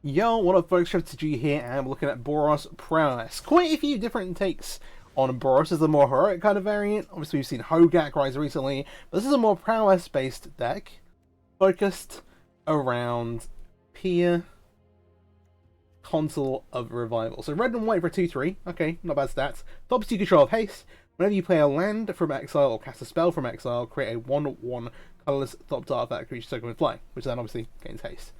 Yo, what up folks, MTG here, and we're looking at Boros Prowess. Quite a few different takes on Boros as the more heroic kind of variant. Obviously we've seen Hogak rise recently, but this is a more Prowess based deck, focused around Peer Consul of Revival. So red and white for 2-3, okay, not bad stats. Top 2 control of haste. Whenever you play a land from exile or cast a spell from exile, create a 1/1 colorless Thopter artifact creature token with flying, which then obviously gains haste.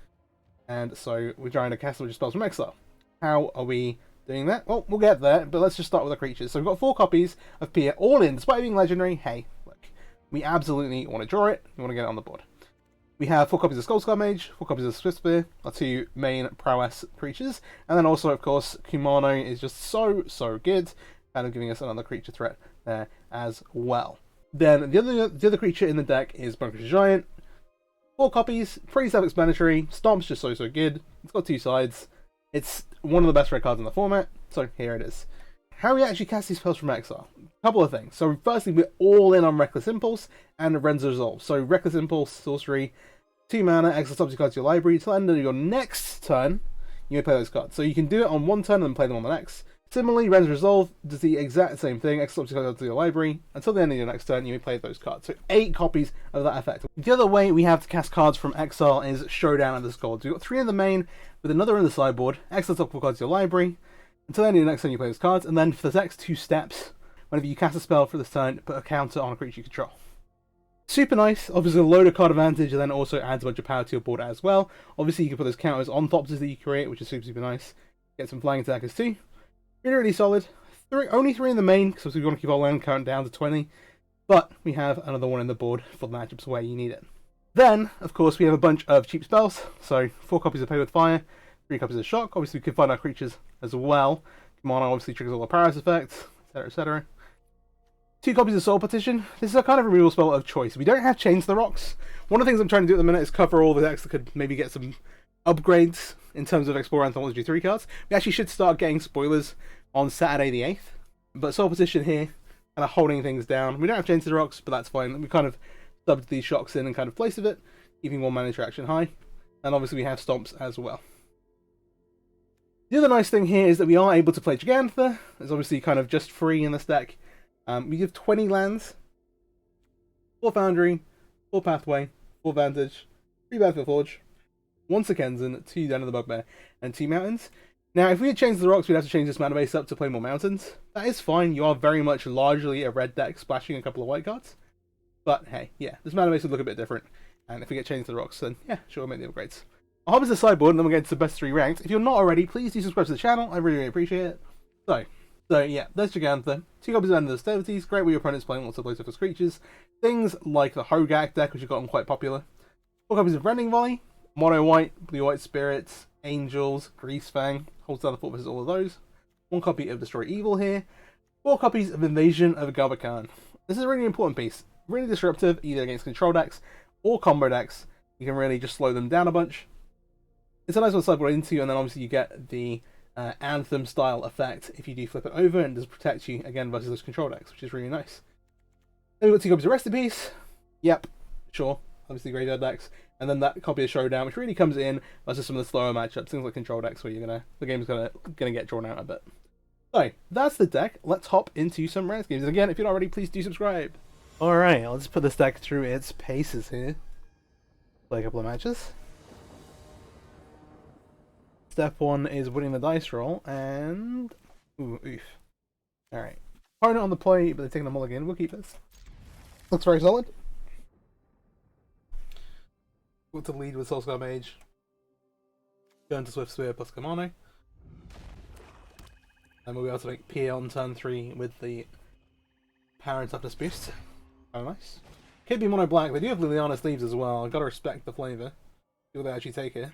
And so we're trying to cast a bunch of spells from exile. How are we doing that? Well, we'll get there, but let's just start with the creatures. So we've got 4 copies of Peer, all in. Despite being legendary, hey, look, we absolutely want to draw it. We want to get it on the board. We have 4 copies of Skullscar Mage, 4 copies of Swiftspear, our 2 main Prowess creatures, and then also, of course, Kumano is just so good, kind of giving us another creature threat there as well. Then the other creature in the deck is Bunkers Giant. 4 copies, pretty self-explanatory. Stomp's just so good. It's got 2 sides. It's one of the best red cards in the format, so here it is. How we actually cast these spells from exile? A couple of things. So firstly, we're all in on Reckless Impulse and Wrenns Resolve. So Reckless Impulse, sorcery, 2 mana, exile top 2 cards to your library. Till the end of your next turn, you may play those cards. So you can do it on one turn and then play them on the next. Similarly, Wrenns Resolve does the exact same thing, exile top 2 cards to your library. Until the end of your next turn, you may play those cards. So 8 copies of that effect. The other way we have to cast cards from exile is Showdown of the Skulls. We've got 3 in the main, with another in the sideboard, exile top 4 cards to your library. Until the end of your next turn, you play those cards, and then for the next 2 steps, whenever you cast a spell for this turn, put a counter on a creature you control. Super nice, obviously a load of card advantage, and then also adds a bunch of power to your board as well. Obviously you can put those counters on Thopters that you create, which is super nice. Get some flying attackers too. Really solid. Only 3 in the main, because we want to keep our land count down to 20. But we have another one in the board for the matchups where you need it. Then, of course, we have a bunch of cheap spells. So 4 copies of Play with Fire, 3 copies of Shock. Obviously we can find our creatures as well. Kumano obviously triggers all the Paras effects, etc. 2 copies of Soul Partition. This is a kind of a removal spell of choice. We don't have Change the Rocks. One of the things I'm trying to do at the minute is cover all the decks that could maybe get some upgrades in terms of Explorer Anthology 3 cards. We actually should start getting spoilers on Saturday the 8th. But Soul Partition here, kind of holding things down. We don't have Change the Rocks, but that's fine. We kind of subbed these shocks in and kind of place of it, keeping 1 mana interaction high. And obviously we have Stomps as well. The other nice thing here is that we are able to play Gigantha. It's obviously kind of just free in this deck. We give 20 lands, 4 Foundry, 4 Pathway, 4 Vantage, 3 Battlefield Forge, 1 Sekenzen, 2 Den of the Bugbear, and 2 Mountains. Now, if we had changed the rocks, we'd have to change this mana base up to play more Mountains. That is fine, you are very much largely a red deck splashing a couple of white cards. But hey, yeah, this mana base would look a bit different. And if we get changed to the rocks, then yeah, sure, we'll make the upgrades. I'll hop into the sideboard and then we'll get into the best 3 ranked. If you're not already, please do subscribe to the channel, I really appreciate it. So yeah, there's Gigantha. 2 copies of End of the Hostilities, great when your opponent's playing lots of place with creatures. Things like the Hogak deck, which have gotten quite popular. 4 copies of Rending Volley, Mono White, Blue White Spirits, Angels, Greasefang, holds down the fortresses, all of those. 1 copy of Destroy Evil here. 4 copies of Invasion of Galbacan. This is a really important piece. Really disruptive, either against control decks or combo decks. You can really just slow them down a bunch. It's a nice one to sideboard into, and then obviously you get the Anthem style effect if you do flip it over, and does protect you again versus those control decks, which is really nice. Then we've got 2 copies of Rest in Peace. Yep, sure, obviously graveyard decks. And then that copy of Showdown, which really comes in versus some of the slower matchups, things like control decks where the game's gonna get drawn out a bit. So that's the deck. Let's hop into some Wrenns games. And again, if you're not already, please do subscribe. Alright, let's put this deck through its paces here. Play a couple of matches. Step 1 is winning the dice roll, and oof. Alright. Opponent on the play, but they're taking a mulligan. We'll keep this. Looks very solid. Got to lead with Soulscar Mage. Going to Swiftspear plus Kumano. And we'll be able to make Peer on turn 3 with the Power and Toughness boost. Oh, nice. Could be mono black. They do have Liliana sleeves as well. I've got to respect the flavour. See what they actually take here.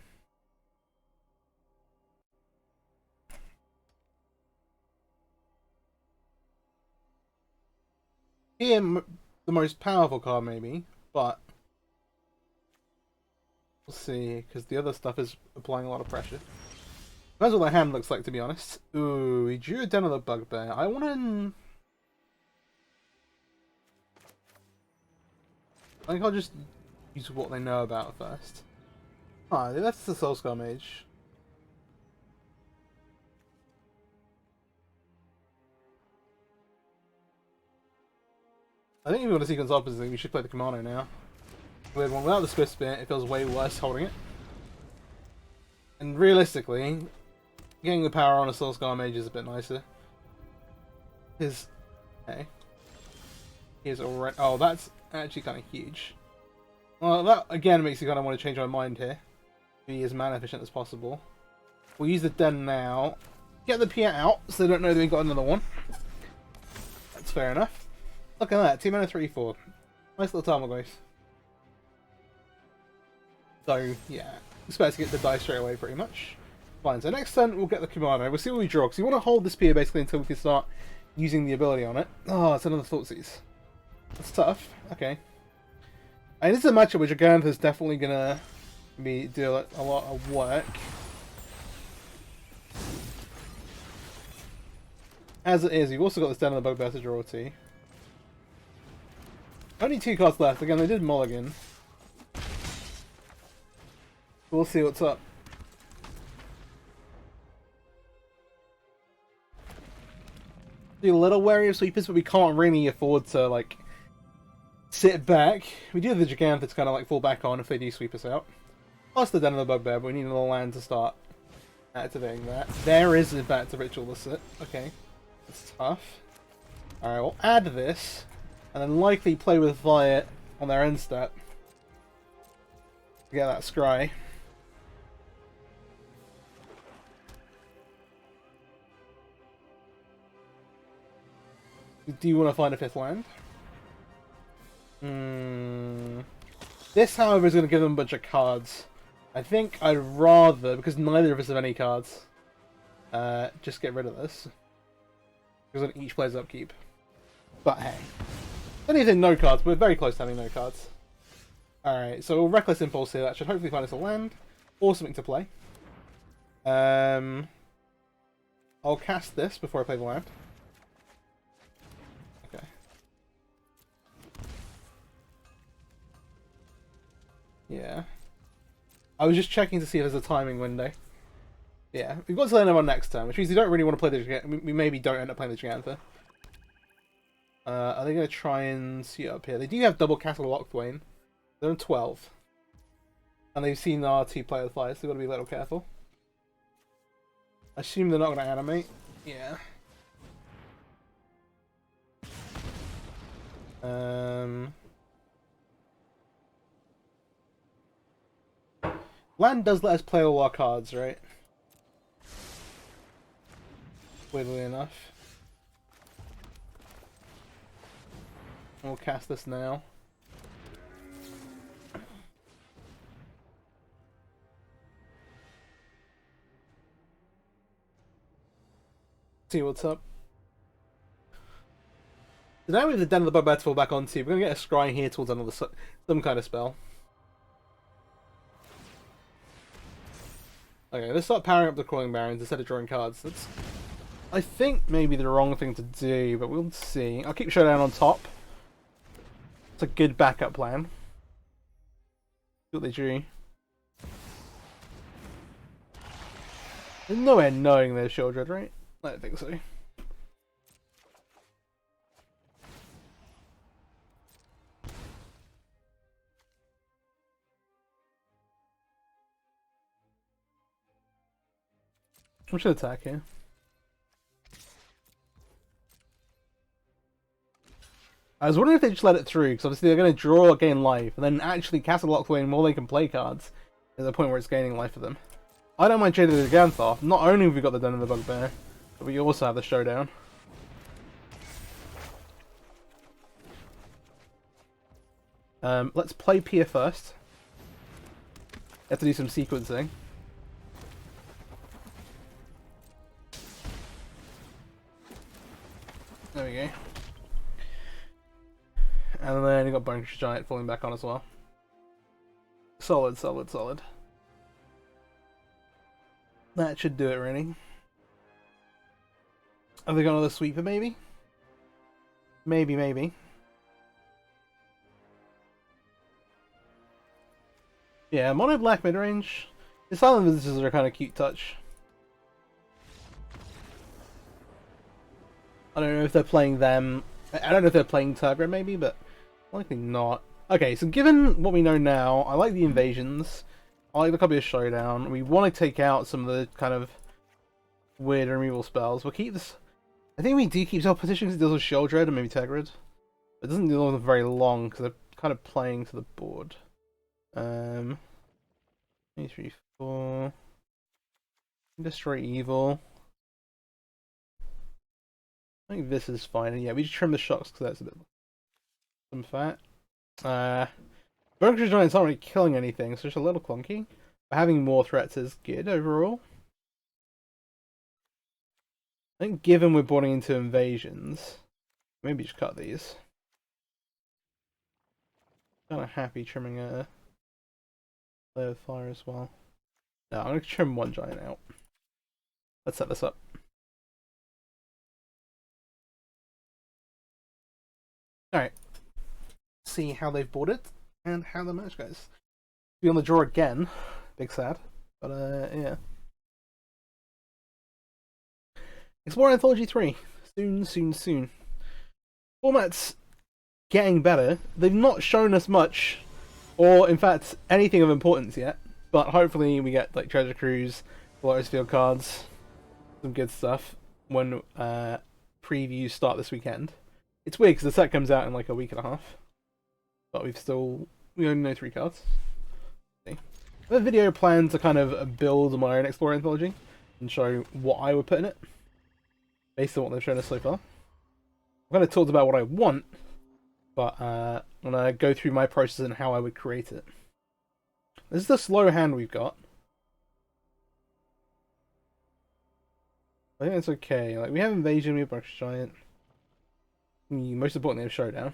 Here, the most powerful card maybe, but we'll see, because the other stuff is applying a lot of pressure. Depends what their hand looks like, to be honest. Ooh, he drew a Den of the Bugbear. I think I'll just use what they know about first. Ah, they left the Soulscar Mage. I think if we want to sequence opposite, we should play the Commander now. Weird one. Without the Swift Spear, it feels way worse holding it. And realistically, getting the power on a Soul Scar Mage is a bit nicer. His... Okay. Here's already... Oh, that's actually kind of huge. Well, that again makes you kind of want to change my mind here. Be as mana efficient as possible. We'll use the Den now. Get the Pia out so they don't know that we've got another one. That's fair enough. Look at that. 2 mana 3/4. Nice little Tarmogoyf. So, yeah. Expect to get the die straight away pretty much. Fine, so next turn we'll get the Commander. We'll see what we draw. Because you want to hold this Pia basically until we can start using the ability on it. Oh, it's another Thoughtseize. That's tough. Okay. And this is a matchup which Gigantha is definitely gonna be do a lot of work. As it is, you've also got this Den of the Bugbear to draw to. Only 2 cards left. Again, they did mulligan. We'll see what's up. Be a little wary of sweepers, but we can't really afford to, like, sit back. We do have the Gigantha to kind of, like, fall back on if they do sweep us out. Plus the Den of the Bugbear, but we need another land to start activating that. There is, in fact, a Ritual to sit. Okay. That's tough. Alright, we'll add this, and then likely play with Viet on their end step to get that scry. Do you want to find a 5th land? This, however, is going to give them a bunch of cards. I think I'd rather, because neither of us have any cards, just get rid of this. Because on each player's upkeep. But hey. Anything no cards, we're very close to having no cards. Alright, so Reckless Impulse here, that should hopefully find us a land. Or something to play. I'll cast this before I play the land. Okay. Yeah. I was just checking to see if there's a timing window. Yeah, we've got to land them on next turn, which means we don't really want to play the Gigantha. We maybe don't end up playing the Gigantha. Are they going to try and see it up here? They do have double Castle Lochthwain. They're on 12. And they've seen our 2 play with fire, so they've got to be a little careful. I assume they're not going to animate. Yeah. Land does let us play all our cards, right? Weirdly enough. We'll cast this now. See what's up. So now we have the Den of the Bugbear to fall back onto. We're going to get a scry here towards another some kind of spell. Okay, let's start powering up the Crawling Barrens instead of drawing cards. That's, I think, maybe the wrong thing to do, but we'll see. I'll keep Showdown on top. It's a good backup plan. See what they drew. There's no way of knowing there's Shieldred, right? I don't think so. We should attack here. I was wondering if they just let it through, because obviously they're going to draw, gain life, and then actually Castle Lochthwain more they can play cards. At the point where it's gaining life for them. I don't mind Jaded Gigantha. Not only have we got the Den of the Bugbear, but we also have the Showdown. Let's play Pia first. Have to do some sequencing. There we go. And then you got Bone Giant falling back on as well. Solid, solid, solid. That should do it, really. Have they got another sweeper, maybe? Maybe, maybe. Yeah, mono black mid range. The silent visitors are a kind of cute touch. I don't know if they're playing them I don't know if they're playing Tergrid maybe, but likely not. Okay, so given what we know now, I like the invasions. I like the copy of Showdown. We want to take out some of the kind of weird removal spells. We'll keep this. I think we do keep self-position because it deals with Sheoldred and maybe Tergrid. It doesn't deal with them very long because they're kind of playing to the board. 2, 3, 4. Destroy evil. I think this is fine. And yeah, we just trim the shocks because that's a bit some fat. Burger Giants aren't really killing anything, so it's a little clunky. But having more threats is good overall. I think given we're boarding into invasions, maybe just cut these. Kind of happy trimming a layer of fire as well. No, I'm going to trim one giant out. Let's set this up. Alright. See how they've boarded and how the match goes. Be on the draw again. Big sad. But yeah. Explore Anthology 3. Soon. Format's getting better. They've not shown us much, or in fact anything of importance yet. But hopefully we get like Treasure Cruise, Lotus Field cards, some good stuff when previews start this weekend. It's weird because the set comes out in like a week and a half, but we only know 3 cards. See. I have a video planned to kind of build my own Explorer Anthology and show what I would put in it based on what they've shown us so far. I've kind of talked about what I want, but I'm gonna go through my process and how I would create it. This is the slow hand we've got. I think that's okay. Like we have Invasion, we have Boros Giant. Most importantly, we have Showdown.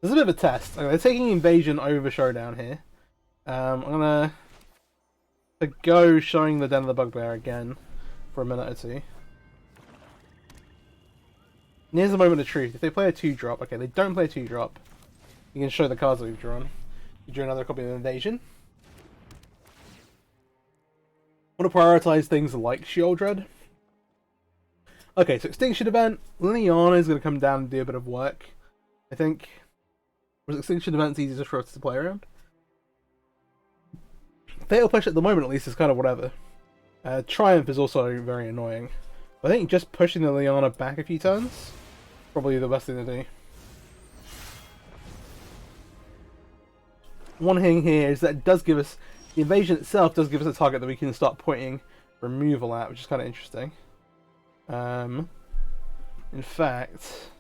This is a bit of a test. Okay, they're taking Invasion over Showdown here. I'm gonna go showing the Den of the Bugbear again for a minute or two. And here's the moment of truth. If they play a 2-drop, okay, they don't play a 2-drop. You can show the cards that we've drawn. You drew another copy of Invasion. I want to prioritize things like Sheoldred. Okay, so Extinction Event. Liliana is going to come down and do a bit of work, I think. Whereas Extinction Event's easy for us to play around. Fatal Push at the moment, at least, is kind of whatever. Triumph is also very annoying. But I think just pushing the Liliana back a few turns probably the best thing to do. One thing here is that it does give us, the invasion itself does give us a target that we can start pointing removal at, which is kind of interesting. In fact,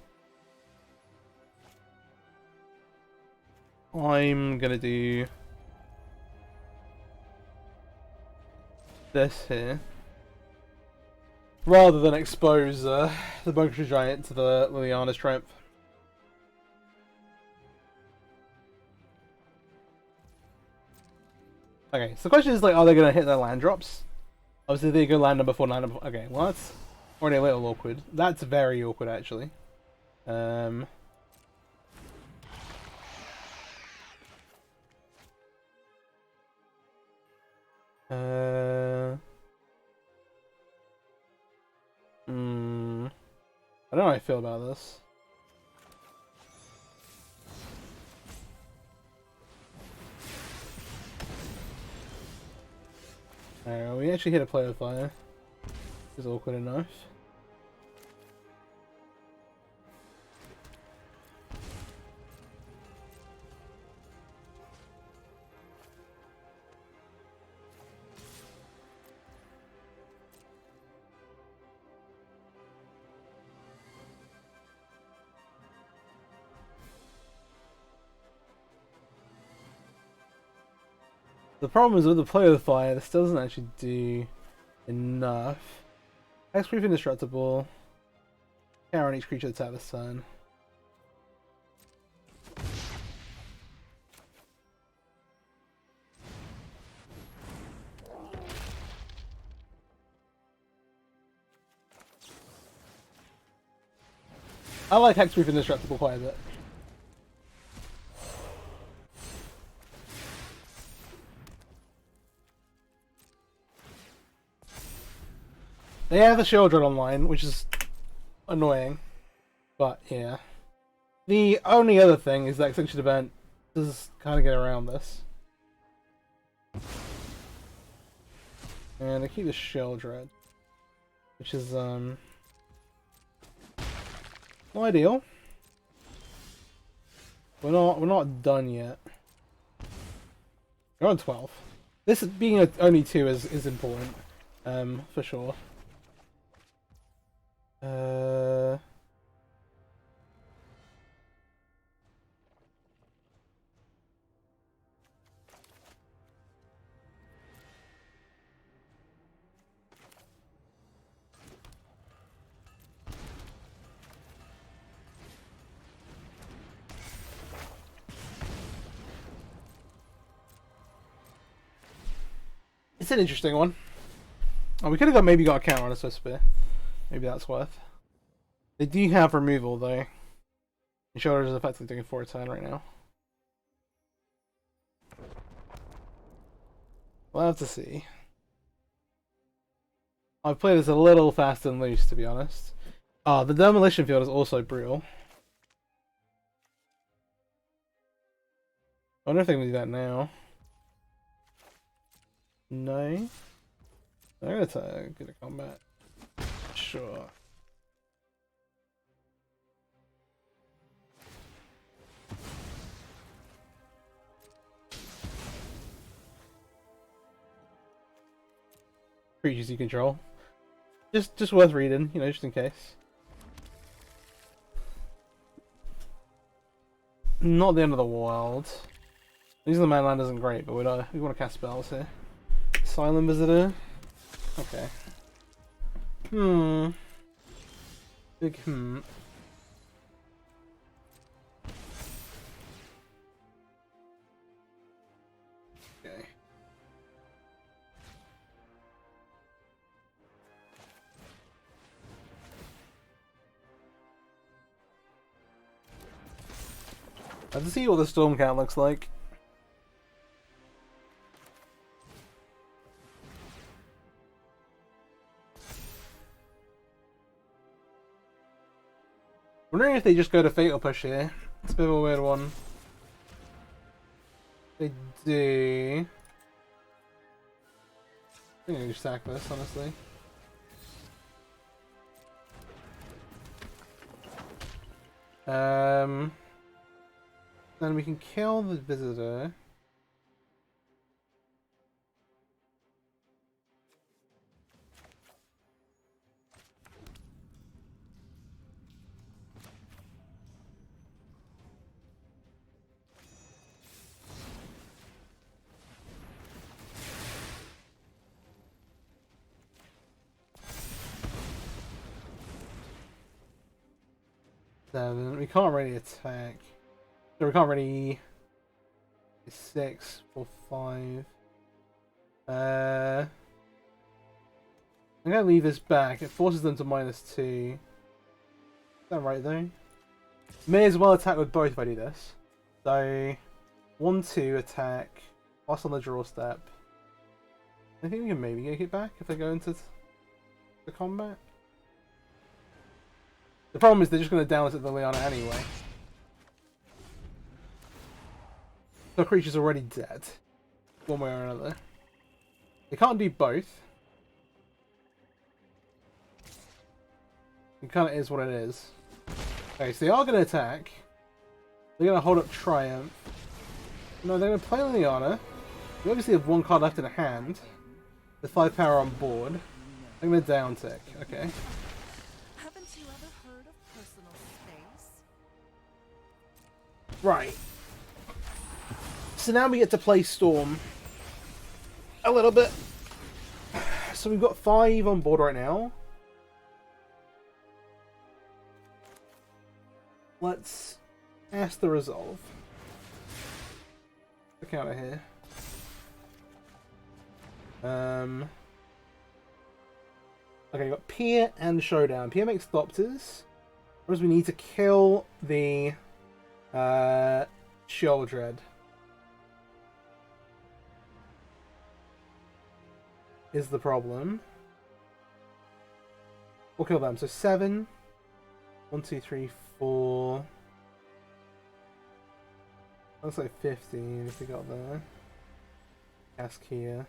I'm gonna do this here rather than expose the Boros Giant to the Liliana's Triumph. Okay, so the question is, like, are they gonna hit their land drops? Obviously they go land number 4, land number 4. Okay, well that's already a little awkward. That's very awkward, actually. I don't know how I feel about this. We actually hit a play of fire. It's awkward enough. The problem is with the play of the fire, this doesn't actually do enough. Hexproof Indestructible. Counter on each creature attack this turn. I like Hexproof Indestructible quite a bit. They have the Sheoldred online, which is annoying, but yeah. The only other thing is that extinction event does kind of get around this. And I keep the shell dread, which is not ideal. We're not done yet. We're on 12. This being only 2 is important, for sure. It's an interesting one. Oh, we could have maybe got a counter on a Swiss Spear. Maybe that's worth. They do have removal though. The shoulder is effectively doing 4 turn right now. We'll have to see. I've played this a little fast and loose, to be honest. Oh, the demolition field is also brutal. I wonder if they can do that now. No. I'm gonna get a combat. Sure. Creatures you control. Just worth reading, you know, just in case. Not the end of the world. Using the manland isn't great, but we want to cast spells here. Silent Visitor. Okay. Big Okay. I have to see what the storm count looks like. Wondering if they just go to Fatal Push here. It's a bit of a weird one. They do. I think I just sack this, honestly. Then we can kill the visitor. We can't really attack. So we can't really. 6 or 5. I'm gonna leave this back. It forces them to -2. Is that right though? May as well attack with both if I do this. So 1-2 attack. Plus on the draw step. I think we can maybe get it back if they go into the combat. The problem is they're just going to down it to the Liana anyway. The creature's already dead. One way or another. They can't do both. It kind of is what it is. Okay, so they are going to attack. They're going to hold up Triumph. No, they're going to play Liana. They obviously have 1 card left in the hand. With 5 power on board. I'm going to down tick. Okay. Right. So now we get to play Storm a little bit. So we've got 5 on board right now. Let's ask the resolve. Look out of here. Okay, we've got Pier and Showdown. Pier makes Thopters. Whereas we need to kill the Sheoldred. Is the problem. We'll kill them. So 7. 1, 2, 3, 4. Looks like 15 if we got there. Cask here.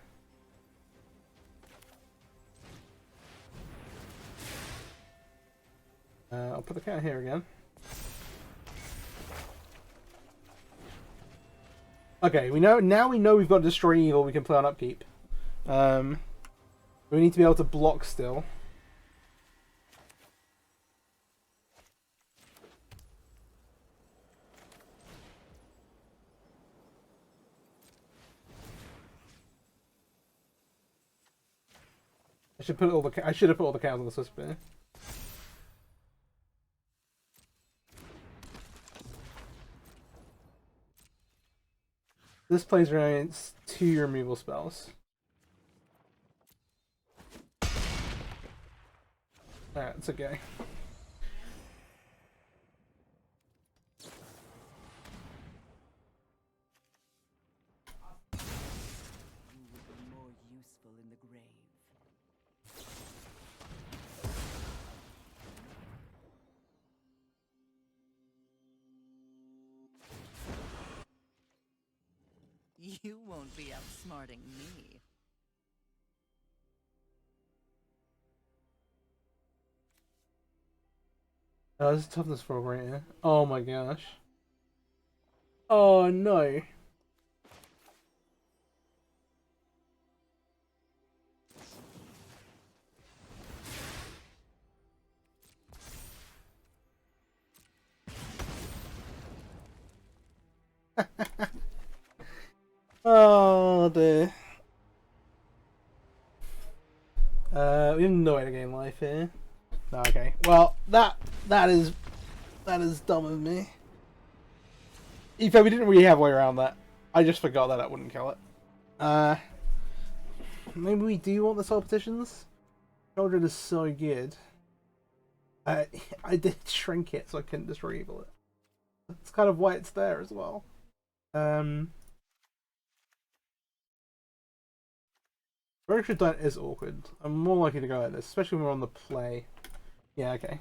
I'll put the cat here again. Okay, we know now. We know we've got Destroy Evil. We can play on upkeep. We need to be able to block still. I should put all the. I should have put all the cows on the Swiss bear. This plays around 2 removal spells. Alright, it's okay. You will be more useful in the grave. You won't be outsmarting me. Oh, this is toughness for right here. Oh my gosh. Oh no. Oh dear. We have no way to gain life here. No, okay. Well, that is dumb of me. In fact, we didn't really have a way around that. I just forgot that wouldn't kill it. Maybe we do want the soul petitions. Children is so good. I did shrink it so I couldn't destroy evil it. That's kind of why it's there as well. Virtual Dent is awkward. I'm more likely to go like this, especially when we're on the play. Yeah, okay.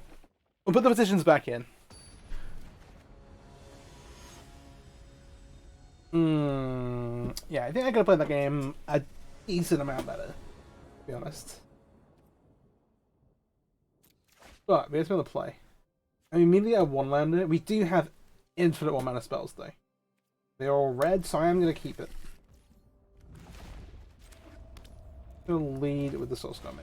We'll put the petitions back in. Yeah, I think I could have played that game a decent amount better, to be honest. But we have to be able to play. I mean, immediately have one land in it. We do have infinite 1-mana spells, though. They're all red, so I am going to keep it. I'm going to lead with the Soul Scummy.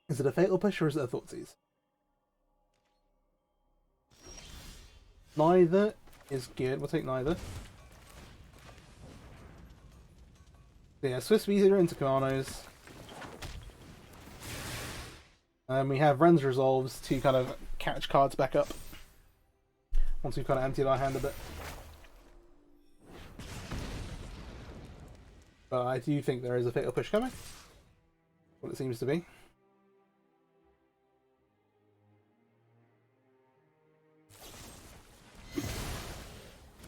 Is it a Fatal Push or is it a Thoughtseize? Neither is good. We'll take neither. So yeah, Swiss Visa into Commandos. And we have Wrenns Resolves to kind of catch cards back up. Once we've kind of emptied our hand a bit. But I do think there is a Fatal Push coming. What it seems to be.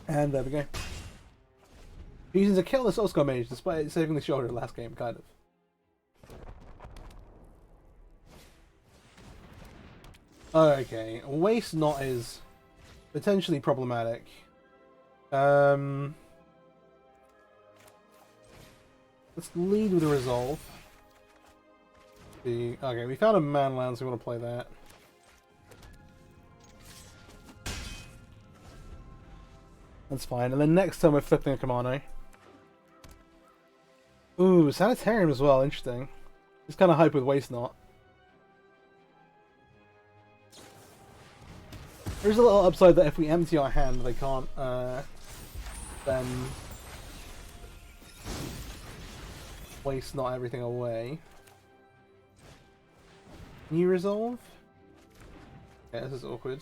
And there we go. Using to kill the Soul Skull Mage despite saving the shoulder last game, kind of. Okay, Waste Not is potentially problematic. Let's lead with a Resolve. Okay, we found a man land, so we want to play that. That's fine. And then next time we're flipping a Commando. Ooh, Sanitarium as well. Interesting. It's kind of hype with Waste Not. There's a little upside that if we empty our hand, they can't then waste not everything away. Can you resolve? Yeah, this is awkward.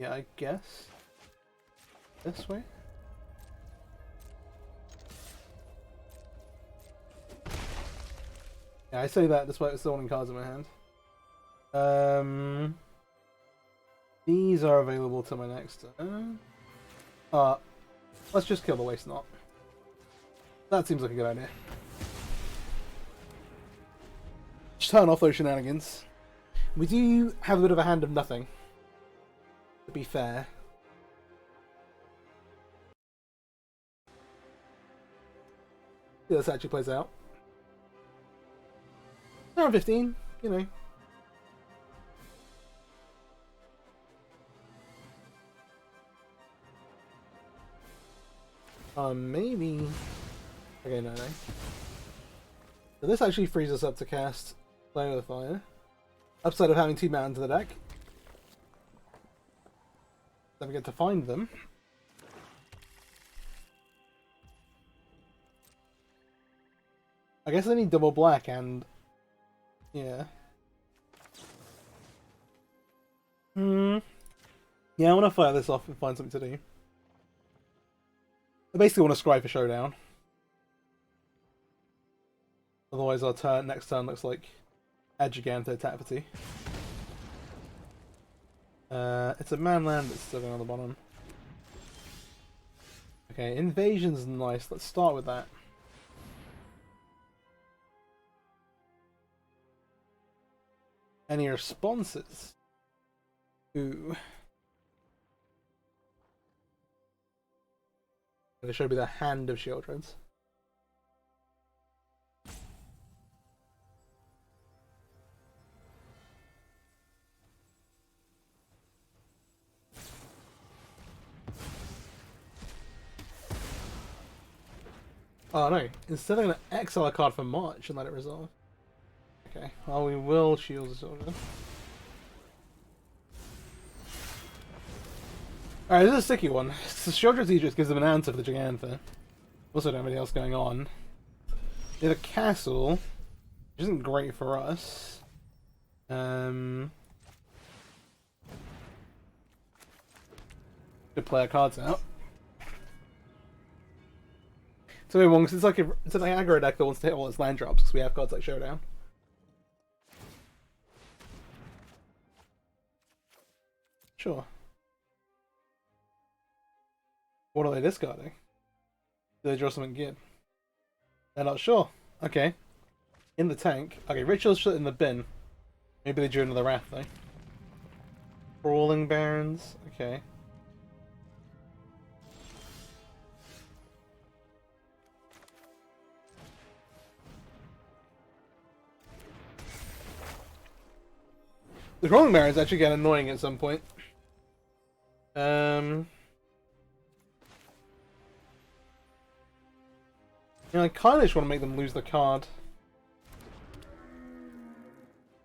Yeah, I guess this way. Yeah, I say that despite still wanting cards in my hand. These are available to my next turn. Let's just kill the Waste Knot. That seems like a good idea. Just turn off those shenanigans. We do have a bit of a hand of nothing, to be fair. See how this actually plays out. Around 15, you know. Maybe... Okay, no. So this actually frees us up to cast Flame of the Fire. Upside of having 2 mana into the deck. Then we get to find them. I guess I need double black and... Yeah. Yeah, I want to fire this off and find something to do. I basically want to scry for Showdown. Otherwise our next turn looks like Edge again to attack for 2. It's a man land that's still going on the bottom. Okay, Invasion's nice. Let's start with that. Any responses? Ooh. They should be the hand of Shield Reds. Oh no, instead I'm going to exile a card from March and let it resolve. Okay, well we will shield the soldier. Alright, this is a sticky one. So Shield just gives them an answer for the Gigantha. Also don't have anything else going on. They have a castle, which isn't great for us. Could play our cards out. So everyone, because it's an aggro deck that wants to hit all its land drops because we have cards like Showdown. Sure. What are they discarding? Do they draw something good? They're not sure. Okay. In the tank. Okay, Ritual's shit in the bin. Maybe they drew another Wrath though. Crawling Barons. Okay. The Crawling Barons actually get annoying at some point. You know, I kind of just want to make them lose the card.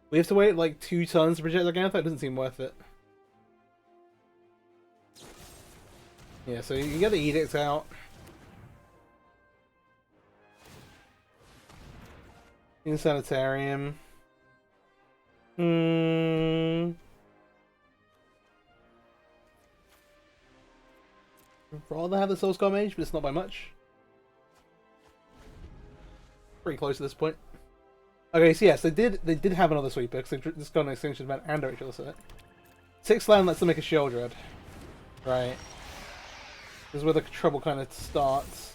We have to wait like 2 turns to project the Gigantha? It doesn't seem worth it. Yeah, so you get the Edict out. Insanitarium. I'd rather have the Soulscar Mage, but it's not by much. Pretty close at this point. Okay, so yes, they did have another sweeper because they just got an extinction event and a ritual set. 6 land lets them make a Shield Red. Right. This is where the trouble kind of starts.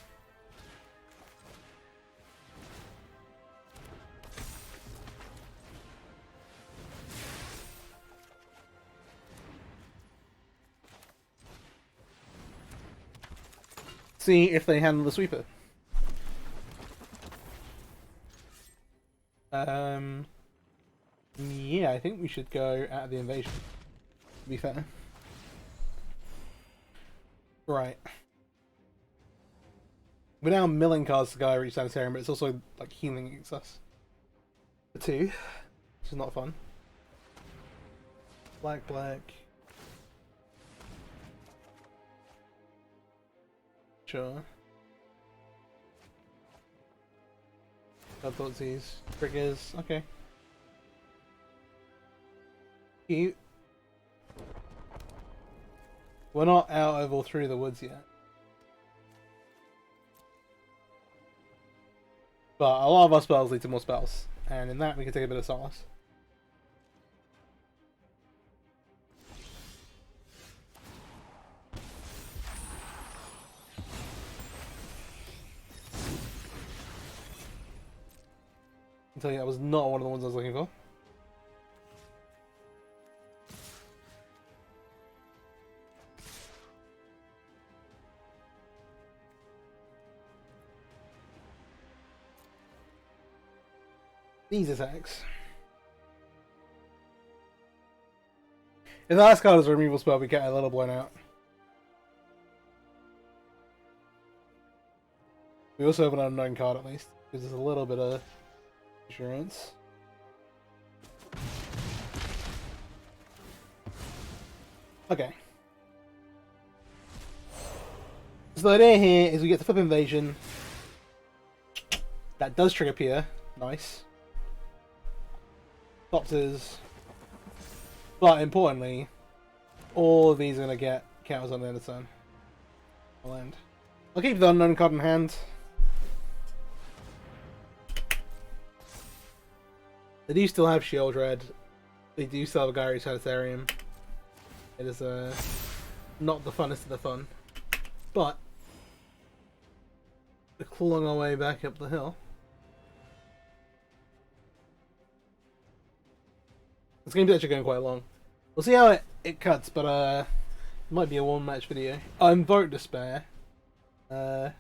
See if they handle the sweeper. Yeah, I think we should go at the invasion, to be fair. Right. We're now milling cards to go reach Sanitarium, but it's also like healing against us. For 2, which is not fun. Black. Sure. I thought these triggers. Okay. Cute. We're not out of or through the woods yet. But a lot of our spells lead to more spells. And in that we can take a bit of solace. I'll tell you, that was not one of the ones I was looking for. These attacks. If the last card is a removal spell, we get a little blown out. We also have an unknown card at least, gives us a little bit of insurance. Okay. So the idea here is we get the flip invasion. That does trigger Pier. Nice. Thopters. But importantly, all of these are going to get counters on the end of the turn. I'll end. I'll keep the unknown card in hand. They do still have Shield Red. They do still have a Gyre Sanitarium. It is not the funnest of the fun. But we're clawing our way back up the hill. This game's actually going quite long. We'll see how it cuts, but it might be a one match video. Invoke Despair. Target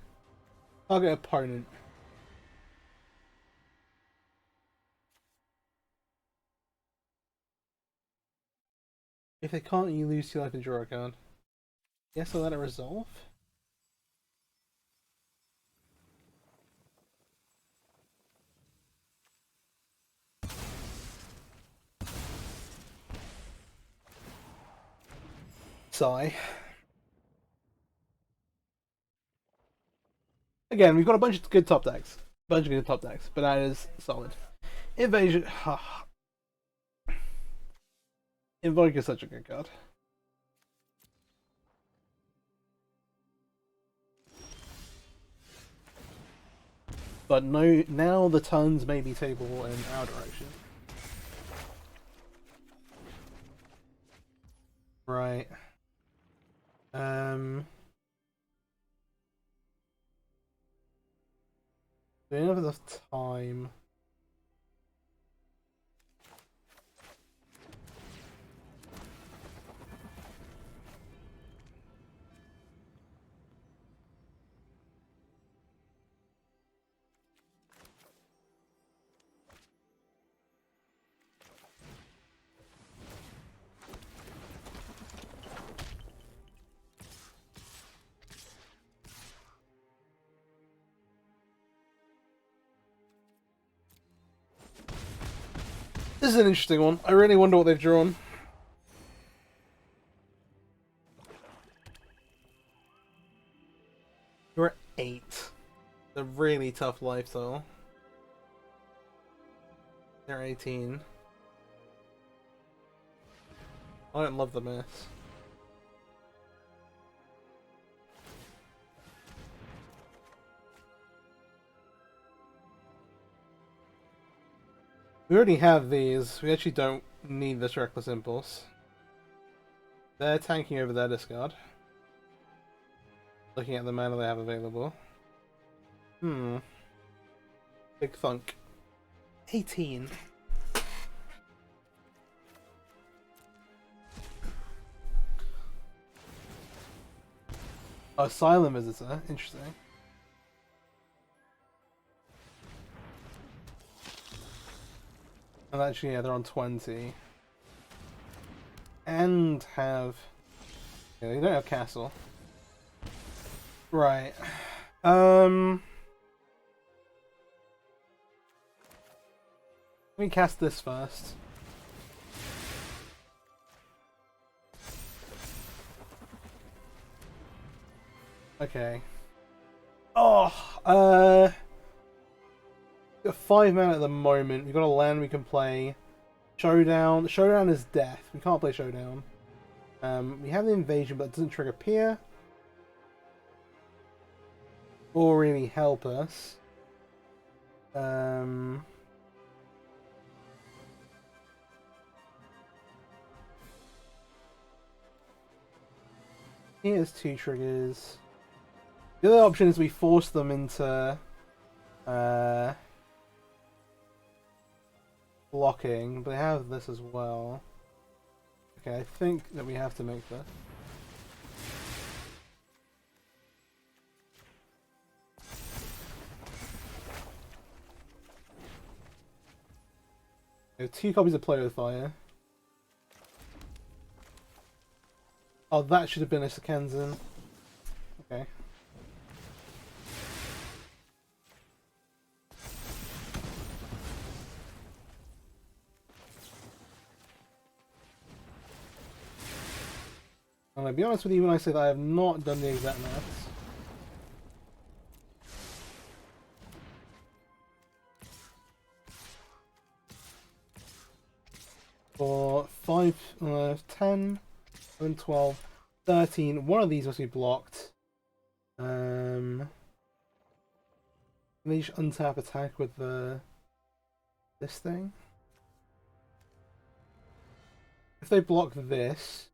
opponent. If they can't, you lose 2 life and draw a card. Yes, I'll let it resolve. Sigh. Again, we've got a bunch of good top decks. But that is solid. Invasion. Invoke is such a good card. But no, now the tons may be table in our direction. Right. We don't have enough time. This is an interesting one. I really wonder what they've drawn. You're at 8. It's a really tough lifestyle. They're 18. I don't love the mess. We already have these. We actually don't need this Reckless Impulse. They're tanking over their discard. Looking at the mana they have available. Big thunk. 18. Asylum Visitor. Interesting. And actually, yeah, they're on 20. And have... Yeah, they don't have Castle. Right. Let me cast this first. Okay. Oh, got 5 mana at the moment. We've got a land we can play. Showdown. Showdown is death. We can't play Showdown. We have the invasion, but it doesn't trigger Pier. Or really help us. Here's 2 triggers. The other option is we force them into blocking, but they have this as well. Okay, I think that we have to make this. We have 2 copies of Play with Fire. Oh, that should have been a Sekenzan. Okay. I'm gonna be honest with you when I say that I have not done the exact maths. For 5, 10, 11, 12, 13, one of these must be blocked. They just untap attack with this thing. If they block this,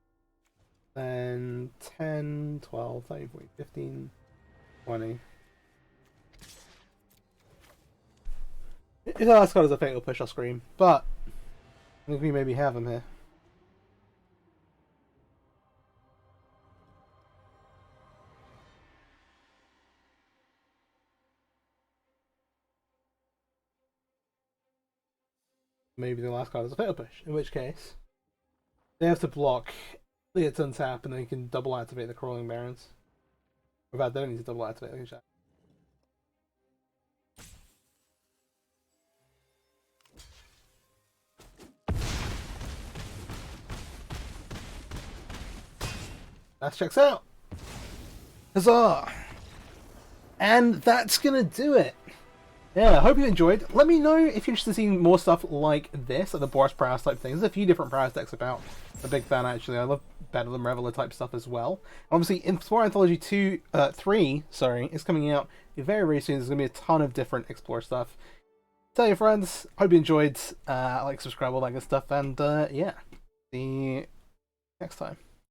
then 10, 12, 13, 14, 15, 20. If the last card is a fatal push, I'll scream, but I think we maybe have him here. Maybe the last card is a fatal push, in which case they have to block, they get to untap, and then you can double activate the Crawling Barons. Or about they don't need to double activate, they can just... That checks out! Huzzah! And that's gonna do it! Yeah, I hope you enjoyed. Let me know if you're interested in seeing more stuff like this, like the Boros Prowess type things. There's a few different Prowess decks about. I'm a big fan, actually. I love Battle and Reveler type stuff as well. Obviously, Explorer Anthology 3 is coming out very, very soon. There's going to be a ton of different Explorer stuff. Tell your friends. Hope you enjoyed. Like, subscribe, all that good stuff. And, yeah. See you next time.